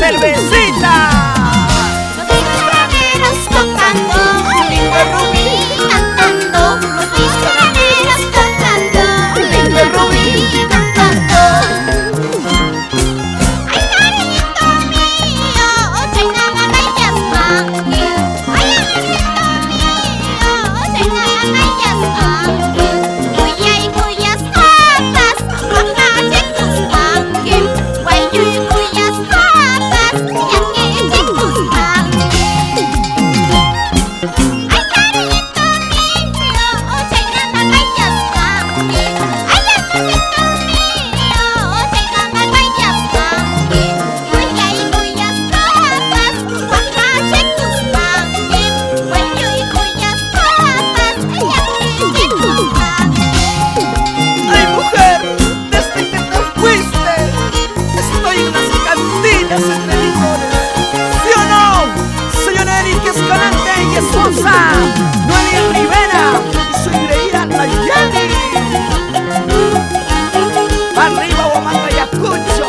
cervecita. Los graneros tocando, lindo Rubí cantando. Los graneros tocando, lindo Rubí cantando. Ay, cariñito mío, China Manayas Mangi. Ay, amorcito mío, China Manayas Mangi. Kuyay kuyas tatas, makachikus mangi. Wayuy kuyas tatas, yakichikus mangi. Ay, cariñito mío, China Manayas Mangi. Ay, amorcito mío, China Manayas Mangi. Kuyay kuyas tatas, makachikus mangi. Wayuy kuyas tatas, yakichikus mangi. Ay, mujer, desde que te fuiste, estoy en las cantinas entre licores. ¿Sí o no? Señor Eric Escalante y esposa Noelia Rivera y su ingreída Nayeli. Arriba Huamanga y Ayacucho.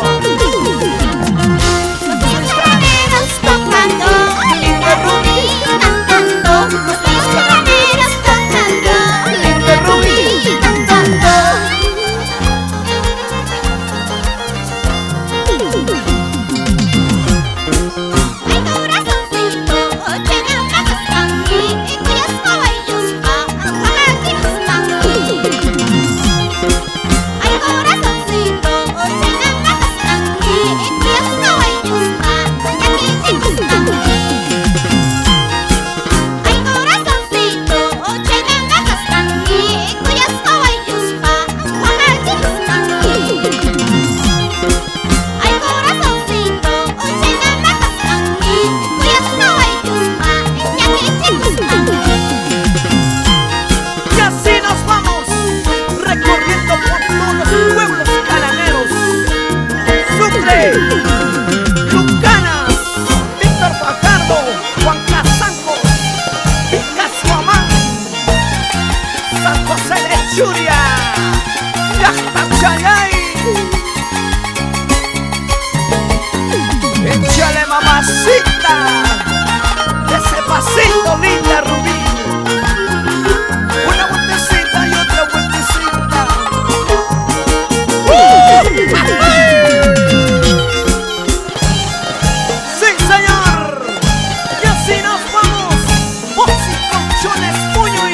Los graneros tocando, lindo Rubí cantando. Los graneros tocando, lindo Rubí cantando. Ay, corazoncito, China Manayas Mangi. Kuyas kawayus pa, makachikus mangi. Ay, corazoncito, China Manayas Mangi. Kuyas kawayus pa, yakichikus mangi. Ay, corazoncito, China Manayas Mangi. Kuyas kawayus pa, makachikus mangi. Ay, corazoncito, China Manayas Mangi. Kuyas kawayus pa, yakichikus mangi. Y así nos vamos, recorriendo por todos los pueblos cananeros. Sucre, Lucanas, Víctor Fajardo, Juan Casancos, Casuamán, San José de Churia, Yaxtachayay. Échale, mamacita, ese pasito, linda Rubí. Una vueltecita y otra vueltecita. ¡Sí, señor! Y así nos vamos. Boxy, Colchones, Puño y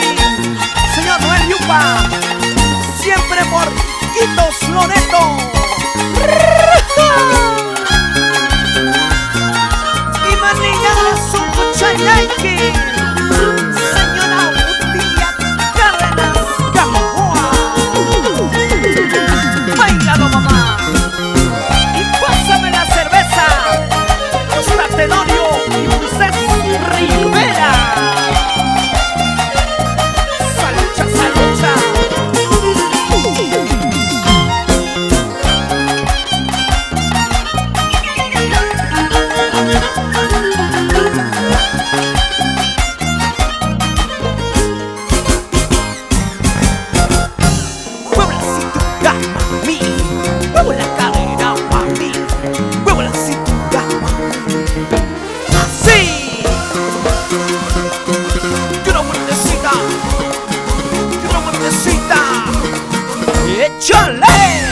señor Noel Yupa. Siempre por Itos Loreto. Y Manilla de la Suncochayaiki. Señora Utilia Cárdenas Gamboa. Báilalo, mamá. Y pásame la cerveza. Costa Tenorio y Moisés Rivera. Salucha, salucha. Puebla cintura pa' mí, muevo la cadera pa' mí, muevo la cintura pa' mí. Así. Y una vueltecita, y una vueltecita. ¡Échale!